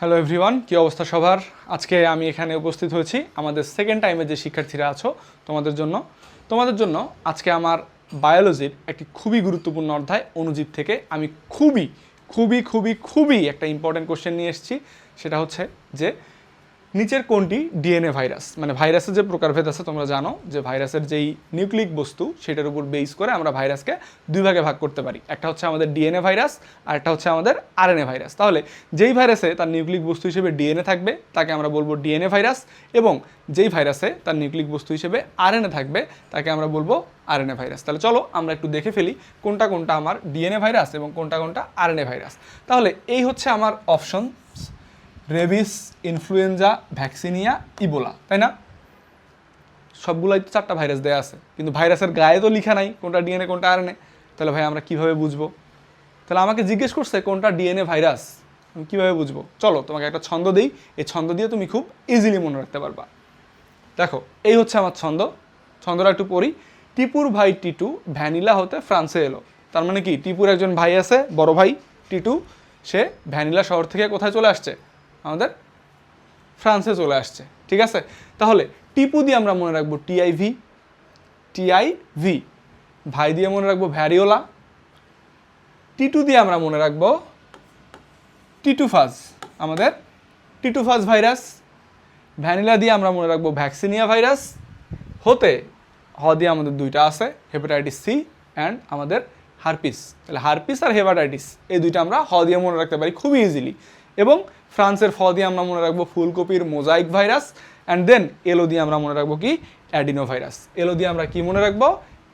Hello everyone, কী অবস্থা সবার? আজকে আমি এখানে উপস্থিত হয়েছি আমাদের সেকেন্ড টাইমে যে শিক্ষার্থীরা আছো তোমাদের জন্য আজকে আমার বায়োলজির একটি খুবই গুরুত্বপূর্ণ অধ্যায় অণুজীব থেকে আমি খুবই খুবই খুবই খুবই একটা ইম্পর্টেন্ট কোশ্চেন নিয়ে এসেছি। সেটা হচ্ছে যে নিচের কোনটি ডিএনএ ভাইরাস, মানে ভাইরাসের যে প্রকারভেদ আছে তোমরা জানো যে ভাইরাসের যেই নিউক্লিক বস্তু সেটার উপর বেস করে আমরা ভাইরাসকে দুই ভাগে ভাগ করতে পারি। একটা হচ্ছে আমাদের ডিএনএ ভাইরাস আর একটা হচ্ছে আমাদের আরএনএ ভাইরাস। তাহলে যেই ভাইরাসে তার নিউক্লিক বস্তু হিসেবে ডিএনএ থাকবে তাকে আমরা বলবো ডিএনএ ভাইরাস, এবং যেই ভাইরাসে তার নিউক্লিক বস্তু হিসেবে আরএনএ থাকবে তাকে আমরা বলবো আরএনএ ভাইরাস। তাহলে চলো আমরা একটু দেখে ফেলি কোনটা কোনটা আমার ডিএনএ ভাইরাস এবং কোনটা কোনটা আরএনএ ভাইরাস। তাহলে এই হচ্ছে আমার option: rabies, influenza, vaccinia, Ebola, তাই না? সবগুলোই তো 4টা ভাইরাস দেওয়া আছে, কিন্তু ভাইরাসের গায়ে তো লেখা নাই কোনটা ডিএনএ কোনটা আরএনএ। তাহলে ভাই আমরা কীভাবে বুঝবো? তাহলে আমাকে জিজ্ঞেস করছে কোনটা ডিএনএ ভাইরাস, আমি কীভাবে বুঝবো? চলো তোমাকে একটা ছন্দ দিই, এই ছন্দ দিয়ে তুমি খুব ইজিলি মনে রাখতে পারবা। দেখো, এই হচ্ছে আমার ছন্দটা একটু পড়ি। টিপুর ভাই টিটু ভ্যানিলা হতে ফ্রান্সে এলো। তার মানে কি, টিপুর একজন ভাই আছে, বড় ভাই টিটু, সে ভ্যানিলা শহর থেকে কোথায় চলে আসছে? আমাদের ফ্রান্সে চলে আসছে। ঠিক আছে, তাহলে টিপু দিয়ে আমরা মনে রাখবো টিআইভি, ভাই দিয়ে মনে রাখবো ভ্যারিওলা, টিটু দিয়ে আমরা মনে রাখবো টিটুফাজ, আমাদের টিটুফাজ ভাইরাস, ভ্যানিলা দিয়ে আমরা মনে রাখবো ভ্যাকসিনিয়া ভাইরাস, হতে হ দিয়ে আমাদের দুইটা আছে, হেপাটাইটিস সি অ্যান্ড আমাদের হারপিস। তাহলে হারপিস আর হেপাটাইটিস এই দুইটা আমরা হ দিয়ে মনে রাখতে পারি খুবই ইজিলি। এবং ফ্রান্সের ফ দিয়ে আমরা মনে রাখবো ফুলকপির মোজাইক ভাইরাস, অ্যান্ড দেন এলো দিয়ে আমরা মনে রাখবো কি? Adeno virus. এলো দিয়ে আমরা কি মনে রাখবো?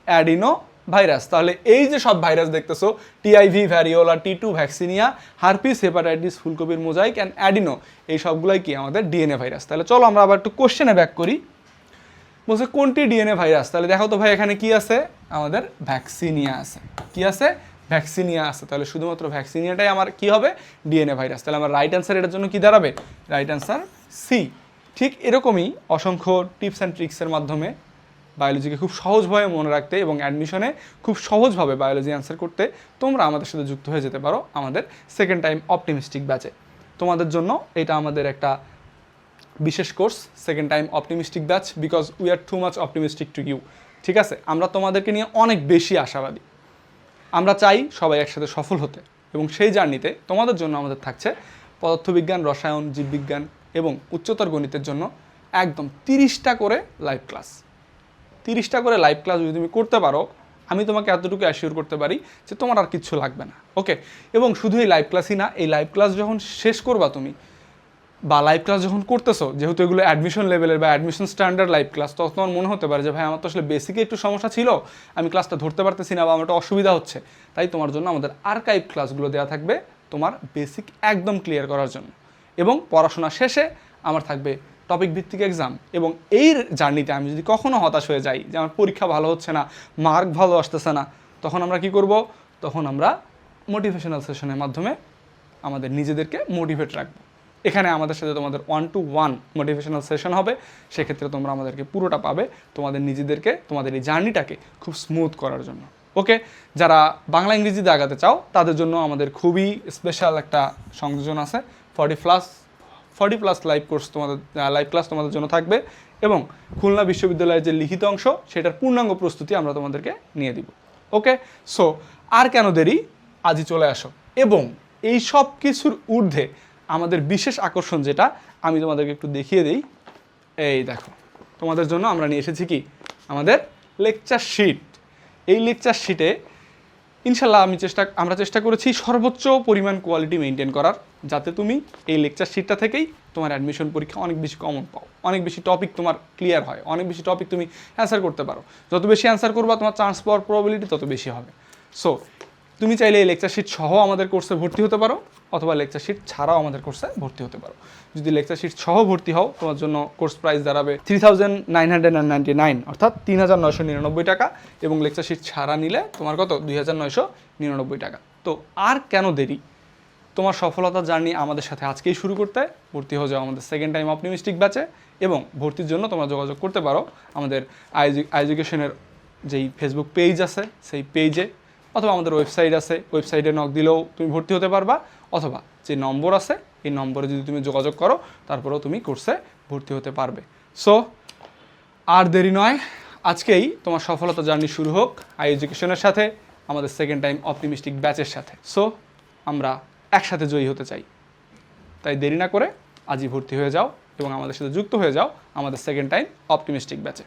Adeno virus. তাহলে এই যে সব ভাইরাস দেখতেছো, TIV, variola, Titu, vaccinia, herpes, hepatitis, ফুলকপির মোজাইক অ্যান্ড অ্যাডিনো, এই সবগুলাই কি? আমাদের ডিএনএ ভাইরাস। তাহলে চলো আমরা আবার একটু কোশ্চেনে ব্যাক করি। বলছে কোনটি ডিএনএ ভাইরাস? তাহলে দেখো তো ভাই, এখানে কি আছে? আমাদের ভ্যাকসিনিয়া আছে। কি আছে? ভ্যাকসিনিয়া আছে। তাহলে শুধুমাত্র ভ্যাকসিনিয়াটাই আমার কি হবে? DNA virus. তাহলে আমার রাইট অ্যান্সার এটার জন্য কি দাঁড়াবে? Right answer C. ঠিক এরকমই অসংখ্য টিপস অ্যান্ড ট্রিক্সের মাধ্যমে বায়োলজিকে খুব সহজভাবে মনে রাখতে এবং অ্যাডমিশনে খুব সহজভাবে বায়োলজি অ্যান্সার করতে তোমরা আমাদের সাথে যুক্ত হয়ে যেতে পারো আমাদের সেকেন্ড টাইম অপটিমিস্টিক ব্যাচে। তোমাদের জন্য এটা আমাদের একটা বিশেষ course, second time optimistic batch, because we are too much optimistic to you. ঠিক আছে, আমরা তোমাদেরকে নিয়ে অনেক বেশি আশাবাদী। আমরা চাই সবাই একসাথে সফল হতে, এবং সেই জার্নিতে তোমাদের জন্য আমাদের থাকছে পদার্থবিজ্ঞান, রসায়ন, জীববিজ্ঞান এবং উচ্চতর গণিতের জন্য একদম 30টা করে লাইভ ক্লাস। 30টা করে লাইভ ক্লাস যদি তুমি করতে পারো, আমি তোমাকে এতটুকু অ্যাসিওর করতে পারি যে তোমার আর কিচ্ছু লাগবে না। ওকে, এবং শুধু এই লাইভ ক্লাসই না, এই লাইভ ক্লাস যখন শেষ করবা তুমি, বা লাইভ ক্লাস যখন করতেছো, যেহেতু এগুলো অ্যাডমিশন লেভেলের বা অ্যাডমিশন স্ট্যান্ডার্ড লাইভ ক্লাস, তখন তোমার মনে হতে পারে যে ভাই আমার তো আসলে বেসিকে একটু সমস্যা ছিল, আমি ক্লাসটা ধরতে পারতেছি না বা আমার একটা অসুবিধা হচ্ছে। তাই তোমার জন্য আমাদের আর্কাইভ ক্লাসগুলো দেওয়া থাকবে তোমার বেসিক একদম ক্লিয়ার করার জন্য। এবং পড়াশোনা শেষে আমার থাকবে টপিক ভিত্তিক এক্সাম। এবং এই জার্নিতে আমি যদি কখনও হতাশ হয়ে যাই যে আমার পরীক্ষা ভালো হচ্ছে না, মার্ক ভালো আসতেছে না, তখন আমরা কি করব? তখন আমরা মোটিভেশনাল সেশনের মাধ্যমে আমাদের নিজেদেরকে মোটিভেট রাখবো। এখানে আমাদের সাথে তোমাদের 1-to-1 মোটিভেশনাল সেশন হবে। সেক্ষেত্রে তোমরা আমাদেরকে পুরোটা পাবে তোমাদের নিজেদেরকে, তোমাদের এই জার্নিটাকে খুব স্মুথ করার জন্য। ওকে, যারা বাংলা ইংরেজিতে আগাতে চাও তাদের জন্য আমাদের খুবই স্পেশাল একটা সংযোজন আছে। 40+ লাইভ কোর্স তোমাদের, লাইভ ক্লাস তোমাদের জন্য থাকবে, এবং খুলনা বিশ্ববিদ্যালয়ের যে লিখিত অংশ সেটার পূর্ণাঙ্গ প্রস্তুতি আমরা তোমাদেরকে নিয়ে দিব। ওকে, সো আর কেন দেরি, আজই চলে আসো। এবং এই সব কিছুর ঊর্ধ্বে আমাদের বিশেষ আকর্ষণ যেটা আমি তোমাদেরকে একটু দেখিয়ে দিই, এই দেখো, তোমাদের জন্য আমরা নিয়ে এসেছি কি? আমাদের লেকচার শিট। এই লেকচার শিটে ইনশাল্লাহ আমরা চেষ্টা করেছি সর্বোচ্চ পরিমাণ কোয়ালিটি মেনটেন করার, যাতে তুমি এই লেকচার শিটটা থেকেই তোমার অ্যাডমিশন পরীক্ষা অনেক বেশি কমন পাও, অনেক বেশি টপিক তোমার ক্লিয়ার হয়, অনেক বেশি টপিক তুমি অ্যান্সার করতে পারো। যত বেশি অ্যান্সার করবা তোমার চান্স পাওয়ার প্রবাবিলিটি তত বেশি হবে। সো তুমি চাইলে এই লেকচার শিট সহ আমাদের কোর্সে ভর্তি হতে পারো, অথবা লেকচার শিট ছাড়াও আমাদের কোর্সে ভর্তি হতে পারো। যদি লেকচার শিট সহ ভর্তি হও, তোমার জন্য কোর্স প্রাইস দাঁড়াবে 3999, অর্থাৎ 3999 টাকা, এবং লেকচার শিট ছাড়া নিলে তোমার কত? 2999 টাকা। তো আর কেন দেরি? তোমার সফলতার জার্নি আমাদের সাথে আজকেই শুরু করতে ভর্তি হয়ে যাও আমাদের সেকেন্ড টাইম অপটিমিস্টিক ব্যাচে। এবং ভর্তির জন্য তোমরা যোগাযোগ করতে পারো আমাদের এডুকেশনের যেই ফেসবুক পেজ আছে সেই পেজে, অথবা আমাদের ওয়েবসাইট আছে, ওয়েবসাইটে নক দিলেও তুমি ভর্তি হতে পারবা, অথবা যে নম্বর আছে এই নম্বরে যদি তুমি যোগাযোগ করো তারপরেও তুমি কোর্সে ভর্তি হতে পারবে। সো আর দেরি নয়, আজকেই তোমার সফলতা জার্নি শুরু হোক আই এডুকেশনের সাথে, আমাদের সেকেন্ড টাইম অপটিমিস্টিক ব্যাচের সাথে। সো আমরা একসাথে জয়ী হতে চাই, তাই দেরি না করে আজই ভর্তি হয়ে যাও এবং আমাদের সাথে যুক্ত হয়ে যাও আমাদের সেকেন্ড টাইম অপটিমিস্টিক ব্যাচে।